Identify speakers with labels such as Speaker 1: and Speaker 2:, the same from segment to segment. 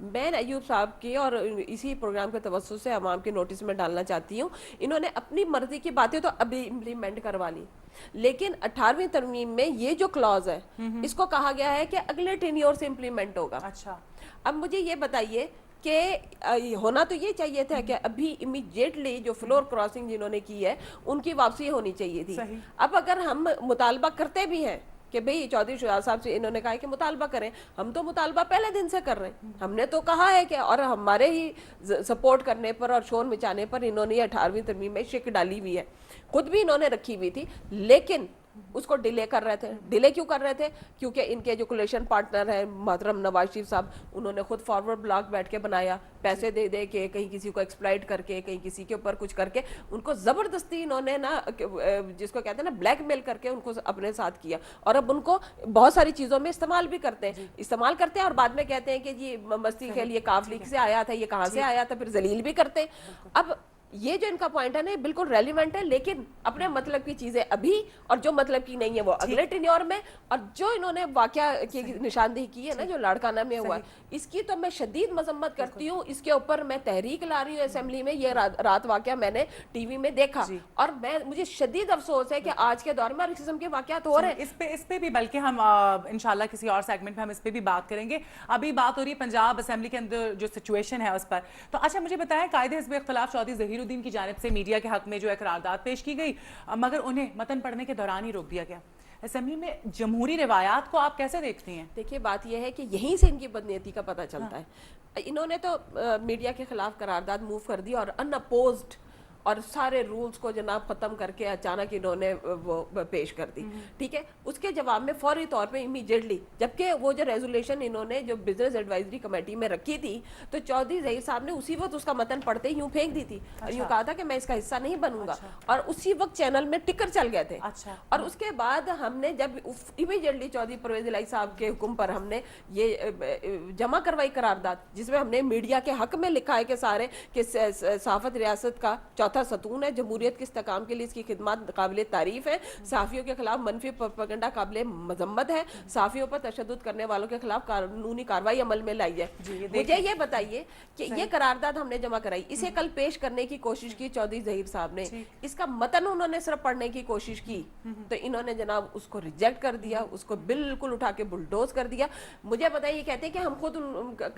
Speaker 1: میں ایوب صاحب کی اور اسی پروگرام کے توسط سے عوام کے نوٹس میں ڈالنا چاہتی ہوں، انہوں نے اپنی مرضی کی باتیں تو ابھی امپلیمنٹ کروا لی، لیکن 18ویں ترمیم میں یہ جو کلاز ہے اس کو کہا گیا ہے کہ اگلے ٹینیور سے امپلیمنٹ ہوگا۔
Speaker 2: اچھا
Speaker 1: اب مجھے یہ بتائیے کہ ہونا تو یہ چاہیے تھا کہ ابھی امیڈیٹلی جو فلور کراسنگ جنہوں نے کی ہے ان کی واپسی ہونی چاہیے تھی۔
Speaker 2: صحیح۔
Speaker 1: اب اگر ہم مطالبہ کرتے بھی ہیں کہ بھئی چودھری شجاع صاحب سے انہوں نے کہا ہے کہ مطالبہ کریں، ہم تو مطالبہ پہلے دن سے کر رہے ہیں، ہم نے تو کہا ہے کہ، اور ہمارے ہی سپورٹ کرنے پر اور شور مچانے پر انہوں نے 18ویں ترمیم میں شک ڈالی ہوئی ہے، خود بھی انہوں نے رکھی ہوئی تھی، لیکن اس کو ڈیلے کر رہے تھے۔ ڈیلے کیوں کر رہے تھے؟ کیونکہ ان کے جو کولیشن پارٹنر ہیں محترم نواز شریف صاحب، انہوں نے خود فارورڈ بلاک بیٹھ کے بنایا، پیسے دے دے کے، کہیں کسی کو ایکسپلائٹ کر کے، کہیں کسی کے اوپر کچھ کر کے، ان کو زبردستی انہوں نے نا جس کو کہتے ہیں نا بلیک میل کر کے ان کو اپنے ساتھ کیا، اور اب ان کو بہت ساری چیزوں میں استعمال بھی کرتے ہیں، استعمال کرتے ہیں اور بعد میں کہتے ہیں کہ جی مستی کے لیے کاف لیک سے آیا تھا، یہ کہاں سے آیا تھا، پھر ذلیل بھی کرتے ہیں۔ اب یہ جو ان کا پوائنٹ ہے نا بالکل ریلیونٹ ہے، لیکن اپنے مطلب کی چیزیں ابھی اور جو مطلب کی نہیں ہے وہ اگلے ٹینیور میں، اور جو انہوں نے واقعہ کی نشاندہی کی ہے نا جو لاڑکانہ میں ہوا ہے، اس کی تو میں شدید مذمت کرتی ہوں، اس کے اوپر میں تحریک لا رہی ہوں اسمبلی میں۔ یہ رات واقعہ میں نے ٹی وی میں دیکھا اور مجھے شدید افسوس ہے کہ آج کے دور میں اور اس قسم کے واقعات ہو رہے ہیں۔
Speaker 2: اس پہ بھی بلکہ ہم انشاءاللہ کسی اور سیگمنٹ میں ہم اس پہ بھی بات کریں گے۔ ابھی بات ہو رہی ہے پنجاب اسمبلی کے اندر جو سچویشن ہے اس پر، تو اچھا مجھے بتائیں قائد حزب اختلاف چودھری ظہیر الدین کی جانب سے میڈیا کے حق میں جو قرارداد پیش کی گئی، مگر انہیں متن پڑھنے کے دوران ہی روک دیا گیا۔ اسمبلی میں جمہوری روایات کو آپ کیسے دیکھتی ہیں؟
Speaker 1: دیکھیے بات یہ ہے کہ یہیں سے ان کی بدنیتی کا پتہ چلتا ہے۔ انہوں نے تو میڈیا کے خلاف قرارداد موو کر دی اور ان اپوزڈ، اور سارے رولز کو جناب ختم کر کے اچانک انہوں نے وہ پیش کر دی، ٹھیک ہے۔ اس کے جواب میں فوری طور پہ امیڈیٹلی، جبکہ وہ جو ریزولیشن انہوں نے جو بزنس ایڈوائزری کمیٹی میں رکھی تھی تو چودھری ظہیر صاحب نے اسی وقت اس کا متن پڑھتے یوں پھینک دی تھی، یوں کہا تھا کہ میں اس کا حصہ نہیں بنوں گا، اور اسی وقت چینل میں ٹکر چل گئے تھے۔ اور اس کے بعد ہم نے جب امیڈیٹلی چودھری پرویز الہی صاحب کے حکم پر ہم نے یہ جمع کروائی قرارداد، جس میں ہم نے میڈیا کے حق میں لکھا ہے کہ سارے کہ صحافت ریاست کا چوتھا ستون ہے، جمہوریت کے استحکام کے لیے اس کی خدمات قابل تعریف ہے، صحافیوں کے خلاف منفی پروپیگنڈا قابل مذمت ہے، صحافیوں پر تشدد کرنے والوں کے خلاف قانونی کارروائی عمل میں لائی جائے۔ مجھے یہ بتائیے کہ یہ قرارداد ہم نے جمع کرائی، اسے کل پیش کرنے کی کوشش کی چودھری ظہیر صاحب نے، اس کا متن انہوں نے صرف پڑھنے کی کوشش کی تو انہوں نے جناب اس کو ریجیکٹ کر دیا، اس کو بالکل اٹھا کے بلڈوز کر دیا۔ مجھے بتائیے، یہ کہتے ہیں کہ ہم خود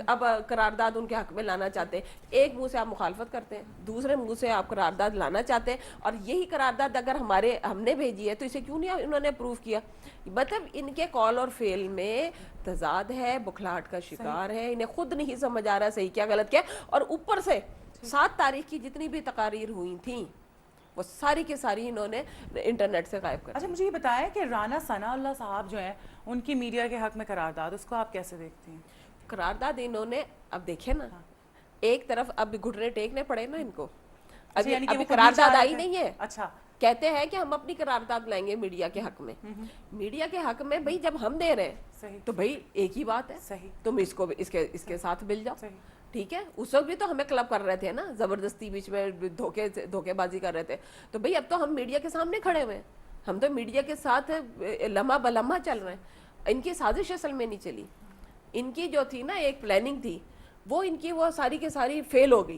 Speaker 1: اب قرارداد ان کے حق میں لانا چاہتے ہیں، ایک منہ سے آپ مخالفت کرتے ہیں، دوسرے منہ سے آپ قرارداد لانا چاہتے ہیں، اور یہی قرارداد اگر ہم نے بھیجی ہے تو اسے کیوں نہیں انہوں نے اپروو کیا؟ مطلب ان کے کال اور فیل میں تضاد ہے، بکھلاہٹ کا شکار ہے، انہیں خود نہیں سمجھ آ رہا صحیح کیا غلط کیا، اور اوپر سے 7 تاریخ کی جتنی بھی تقاریر ہوئی تھیں وہ ساری کی ساری انہوں نے انٹرنیٹ سے غائب کر۔
Speaker 2: اچھا مجھے یہ بتایا کہ رانا ثناء اللہ صاحب جو ہیں ان کی میڈیا کے حق میں قرارداد، اس کو آپ کیسے دیکھتی ہیں؟
Speaker 1: قرارداد انہوں نے، اب دیکھیں نا، ایک طرف اب گھٹنے ٹیکنے پڑے نا ان کو، ابھی قرارداد آئی نہیں ہے،
Speaker 2: اچھا
Speaker 1: کہتے ہیں کہ ہم اپنی قرارداد لائیں گے میڈیا کے حق میں۔ میڈیا کے حق میں بھئی جب ہم دے رہے ہیں تو بھئی ایک ہی بات ہے، تم اس کے ساتھ مل جاؤ، ٹھیک ہے۔ اس وقت بھی تو ہمیں کلب کر رہے تھے نا، زبردستی بیچ میں دھوکے بازی کر رہے تھے، تو بھئی اب تو ہم میڈیا کے سامنے کھڑے ہوئے ہیں، ہم تو میڈیا کے ساتھ لمحہ بلمحہ چل رہے ہیں۔ ان کی سازش اصل میں نہیں چلی، ان کی جو تھی نا ایک پلاننگ تھی، وہ ان کی وہ ساری کے ساری فیل ہو گئی،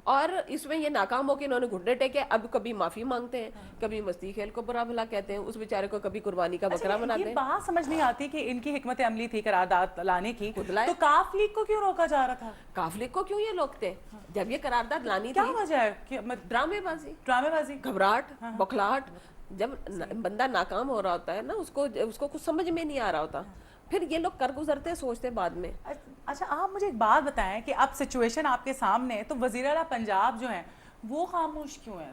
Speaker 1: اور اس میں یہ ناکام ہو کے انہوں نے گھٹنے ٹیکے۔ اب کبھی معافی مانگتے ہیں، کبھی مستی کھیل کو برا بھلا کہتے ہیں، اس بیچارے کو کبھی قربانی کا بکرا بناتے ہیں۔
Speaker 2: یہ بات سمجھ نہیں آتی کہ ان کی حکمت عملی تھی قرارداد لانے کی، تو کاف لیگ کو کیوں روکا جا رہا تھا؟
Speaker 1: کاف لیگ کو کیوں یہ روکتے ہیں جب یہ قرارداد لانی تھی؟
Speaker 2: کیا وجہ ہے؟
Speaker 1: ڈرامے بازی، گھبراہٹ، بکھلاہٹ۔ جب بندہ ناکام ہو رہا ہوتا ہے نا، اس کو کچھ سمجھ میں نہیں آ رہا ہوتا، پھر یہ لوگ کر گزرتے سوچتے بعد میں۔
Speaker 2: اچھا آپ مجھے ایک بات بتائیں کہ اب سچویشن آپ کے سامنے ہے تو وزیر اعلیٰ پنجاب جو ہیں وہ خاموش کیوں ہیں؟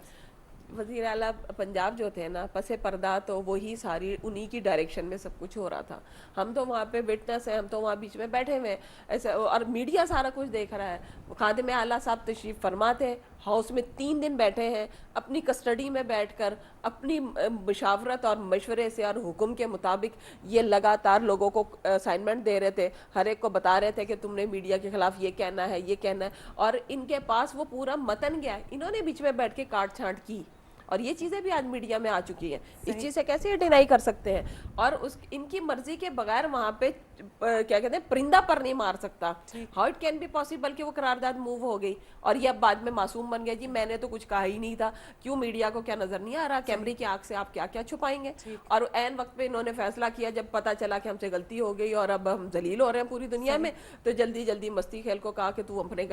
Speaker 1: وزیر اعلیٰ پنجاب جو تھے نا، پس پردہ تو وہی ساری انہی کی ڈائریکشن میں سب کچھ ہو رہا تھا، ہم تو وہاں پہ وٹنس ہیں، ہم تو وہاں بیچ میں بیٹھے ہوئے ایسے، اور میڈیا سارا کچھ دیکھ رہا ہے۔ خادم اعلیٰ صاحب تشریف فرما تھے، ہاؤس میں 3 دن بیٹھے ہیں، اپنی کسٹڈی میں بیٹھ کر اپنی مشاورت اور مشورے سے اور حکم کے مطابق یہ لگاتار لوگوں کو اسائنمنٹ دے رہے تھے، ہر ایک کو بتا رہے تھے کہ تم نے میڈیا کے خلاف یہ کہنا ہے، یہ کہنا ہے، اور ان کے پاس وہ پورا متن گیا، انہوں نے بیچ میں بیٹھ کے کاٹ چھانٹ کی۔ اور یہ چیزیں بھی آج میڈیا میں آ چکی ہیں. اس چیز سے کیسے یہ ڈینائی کر سکتے ہیں؟ اور اس ان کی مرضی کے بغیر وہاں پہ کیا کہتے ہیں پرندہ پر نہیں مار سکتا. How it can be possible کہ وہ قرارداد موو ہو گئی اور یہ اب بعد میں معصوم بن گیا, جی میں نے تو کچھ کہا ہی نہیں تھا. کیوں میڈیا کو کیا نظر نہیں آ رہا؟ کیمرے کی آنکھ سے آپ کیا کیا چھپائیں گے؟ اور عین وقت پہ انہوں نے فیصلہ کیا جب پتا چلا کہ ہم سے غلطی ہو گئی اور اب ہم ذلیل ہو رہے ہیں پوری دنیا میں, تو جلدی جلدی مستی کھیل کو کہا کہ تو اپنے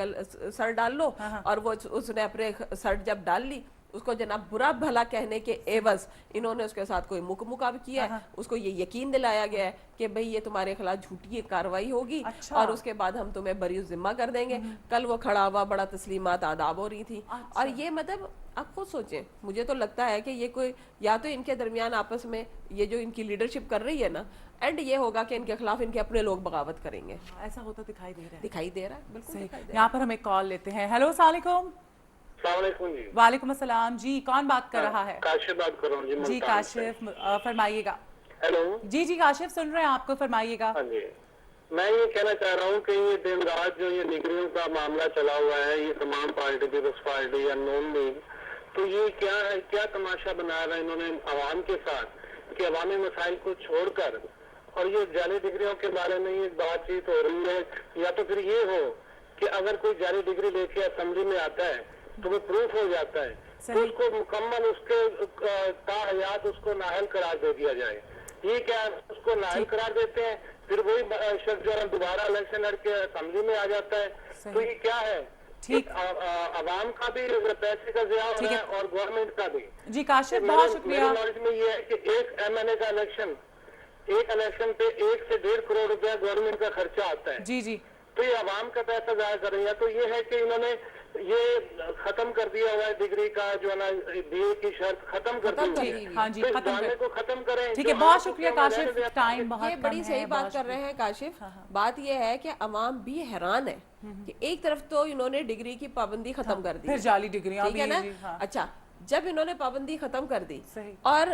Speaker 1: سر ڈال لو. اور وہ اس نے اپنے سر جب ڈال لی, اس کو جناب برا بھلا کہنے کے عوض انہوں نے اس کے ساتھ کوئی مکاب کیا ہے. اس کو یہ یقین دلایا گیا ہے کہ بھئی یہ تمہارے خلاف جھوٹی کارروائی ہوگی اور اس کے بعد ہم تمہیں بری ذمہ کر دیں گے. کل وہ کھڑا ہوا بڑا تسلیمات آداب ہو رہی تھی. اور یہ مطلب آپ خود سوچیں, مجھے تو لگتا ہے کہ یہ کوئی یا تو ان کے درمیان آپس میں یہ جو ان کی لیڈرشپ کر رہی ہے نا, اینڈ یہ ہوگا کہ ان کے خلاف ان کے اپنے لوگ بغاوت کریں گے.
Speaker 2: ایسا ہوتا دکھائی دے رہا ہے,
Speaker 1: دکھائی دے رہا ہے, بالکل دکھائی دے رہا ہے.
Speaker 2: یہاں پر ہم ایک کال لیتے ہیں. ہیلو السلام علیکم.
Speaker 3: السلام علیکم جی.
Speaker 2: وعلیکم السلام جی, کون بات کر رہا ہے؟
Speaker 3: کاشف بات کر رہا ہوں
Speaker 2: جی کاشف, فرمائیے گا.
Speaker 3: ہیلو
Speaker 2: جی جی کاشف سن رہے ہیں آپ کو, فرمائیے گا.
Speaker 3: ہاں جی, میں یہ کہنا چاہ رہا ہوں کہ یہ دن رات جو یہ ڈگریوں کا معاملہ چلا ہوا ہے, یہ تمام پارٹی پیپلز پارٹی یا نون لیگ, تو یہ کیا ہے, کیا تماشا بنایا ہے انہوں نے عوام کے ساتھ کہ عوامی مسائل کو چھوڑ کر اور یہ جعلی ڈگریوں کے بارے میں یہ بات چیت ہو رہی ہے. یا تو پھر یہ ہو کہ اگر کوئی جعلی ڈگری لے کے اسمبلی میں آتا ہے تو وہ پروف ہو جاتا ہے, تو اس کو مکمل اس کے تاحیات اس کو نااہل قرار دے دیا جائے. یہ کیا اس کو نااہل قرار دیتے ہیں, پھر وہی شخص جو ہے دوبارہ الیکشن لڑ کے اسمبلی میں آ جاتا ہے. تو یہ کیا ہے, عوام کا بھی پیسے کا ضیاع ہو رہا ہے اور گورنمنٹ کا بھی.
Speaker 2: جی کاشف بہت شکریہ.
Speaker 3: میری نالج میں یہ ہے کہ ایک ایم این اے کا الیکشن, ایک الیکشن پہ 1 سے 1.5 کروڑ روپیہ گورنمنٹ کا خرچہ آتا ہے.
Speaker 2: جی جی,
Speaker 3: تو یہ عوام کا پیسہ ضائع کر رہی ہے. تو یہ ہے کہ انہوں نے یہ ختم کر دیا ہوا ہے ڈگری کا جو ہے نا بی اے کی شرط ختم کر دی ہے.
Speaker 2: ہاں جی, ختم
Speaker 3: جانے کو ختم کریں.
Speaker 2: ٹھیک ہے, بہت شکریہ کاشف, ٹائم بہت
Speaker 1: یہ بڑی صحیح بات کر رہے ہیں کاشف. بات یہ ہے کہ عوام بھی حیران ہے کہ ایک طرف تو انہوں نے ڈگری کی پابندی ختم کر دی,
Speaker 2: پھر جعلی ڈگریاں
Speaker 1: ٹھیک ہے نا. اچھا, جب انہوں نے پابندی ختم کر دی اور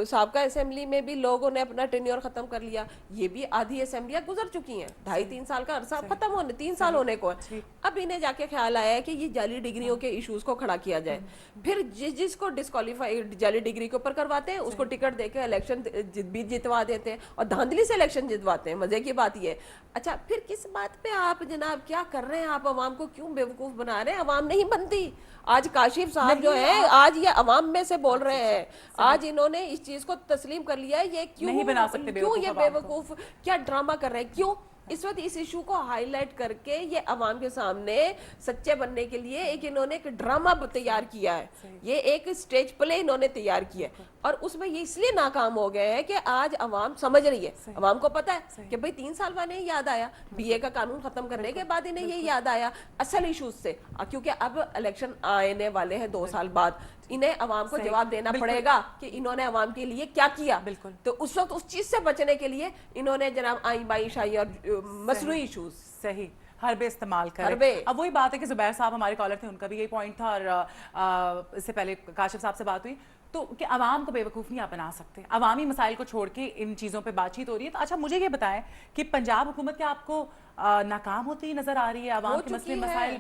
Speaker 1: سابقہ اسمبلی میں بھی لوگوں نے اپنا ٹینیور ختم کر لیا, یہ بھی آدھی اسمبلیاں گزر چکی ہیں, 2.5-3 سال کا عرصہ ختم ہونے, 3 سال ہونے کو ہے. اب انہیں جا کے خیال آیا ہے کہ یہ جعلی ڈگریوں کے ایشوز کو کھڑا کیا جائے. پھر جس کو ڈسکوالیفائی جعلی ڈگری کے اوپر کرواتے ہیں اس کو ٹکٹ دے کے الیکشن بھی جتوا دیتے ہیں اور دھاندلی سے الیکشن جتواتے ہیں. مزے کی بات یہ ہے. اچھا, پھر کس بات پہ آپ جناب کیا کر رہے ہیں, آپ عوام کو کیوں بیوقوف بنا رہے ہیں؟ عوام نہیں بنتی. آج کاشف صاحب جو ہے آج یہ عوام میں سے بول رہے ہیں, آج انہوں نے اس چیز کو تسلیم کر لیا ہے. یہ کیوں یہ بیوقوف کیا ڈرامہ کر رہے ہیں؟ کیوں اس وقت اس ایشو کو ہائی لائٹ کر کے یہ عوام کے سامنے سچے بننے کے لیے ایک انہوں نے ایک ڈرامہ تیار کیا ہے, یہ ایک اسٹیج پلے انہوں نے تیار کیا ہے. اور اس میں یہ اس لیے ناکام ہو گئے ہیں کہ آج عوام سمجھ رہی ہے, عوام کو پتا ہے کہ بھئی 3 سال بعد یاد آیا, بی اے کا قانون ختم کرنے کے بعد انہیں یہ یاد آیا اصل ایشوز سے, کیونکہ اب الیکشن آنے والے ہیں 2 سال بعد, انہیں عوام کو جواب دینا پڑے گا کہ انہوں نے عوام کے لیے کیا کیا. تو اس وقت اس چیز سے بچنے کے لیے انہوں نے جناب آئین بائی شاہی اور مصنوعی ایشوز
Speaker 2: صحیح حربے استعمال کریں. اب وہی بات ہے کہ زبیر صاحب ہمارے کالر تھے, ان کا بھی یہی پوائنٹ تھا, اور اس سے پہلے کاشف صاحب سے بات ہوئی تو کہ عوام کو بیوقوف نہیں آپ بنا سکتے, عوامی مسائل کو چھوڑ کے ان چیزوں پہ بات چیت ہو رہی ہے. تو اچھا مجھے یہ بتائیں کہ پنجاب حکومت کیا آپ کو ناکام ہوتی نظر آ رہی ہے عوام کے مسئلے مسائل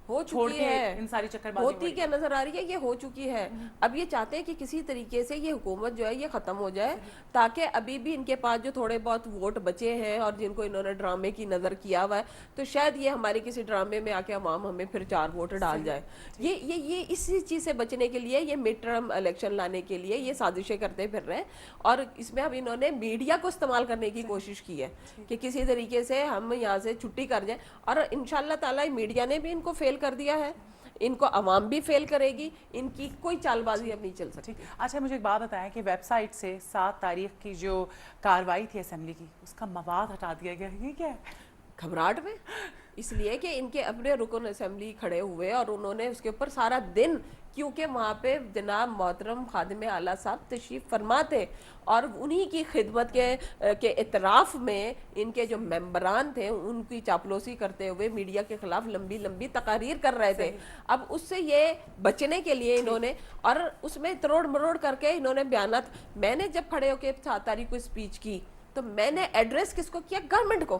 Speaker 1: ہو چکی ہے,
Speaker 2: ان ساری چکر
Speaker 1: ہوتی کیا نظر آ رہی ہے؟ یہ ہو چکی ہے. اب یہ چاہتے ہیں کہ کسی طریقے سے یہ حکومت جو ہے یہ ختم ہو جائے, تاکہ ابھی بھی ان کے پاس جو تھوڑے بہت ووٹ بچے ہیں اور جن کو انہوں نے ڈرامے کی نظر کیا ہوا ہے, تو شاید یہ ہمارے کسی ڈرامے میں آ کے عوام ہمیں پھر 4 ووٹ ڈال جائے. یہ اسی چیز سے بچنے کے لیے, یہ مڈ ٹرم الیکشن لانے کے لیے یہ سازشیں کرتے پھر رہے ہیں. اور اس میں اب انہوں نے میڈیا کو استعمال کرنے کی کوشش کی ہے کہ کسی طریقے سے ہم یہاں سے چھٹی کر جائیں, اور انشاءاللہ تعالی میڈیا نے بھی ان کو فیل کر دیا ہے, ان کو عوام بھی فیل کرے گی, ان کی کوئی چال بازی اب نہیں چل سکتی.
Speaker 2: اچھا مجھے ایک بات بتائیں کہ ویب سائٹ سے 7 تاریخ کی جو کارروائی تھی اسمبلی کی, اس کا مواد ہٹا دیا گیا, یہ کیا ہے؟
Speaker 1: گھبراہٹ میں, اس لیے کہ ان کے اپنے رکن اسمبلی کھڑے ہوئے اور انہوں نے اس کے اوپر سارا دن, کیونکہ وہاں پہ جناب محترم خادم اعلیٰ صاحب تشریف فرما تھے اور انہی کی خدمت کے اعتراف میں ان کے جو ممبران تھے ان کی چاپلوسی کرتے ہوئے میڈیا کے خلاف لمبی لمبی تقاریر کر رہے تھے. اب اس سے یہ بچنے کے لیے انہوں نے, اور اس میں تروڑ مروڑ کر کے انہوں نے بیانات, میں نے جب کھڑے ہو کے 7 تاریخ کو اسپیچ کی تو میں نے ایڈریس کس کو کیا؟ گورنمنٹ کو.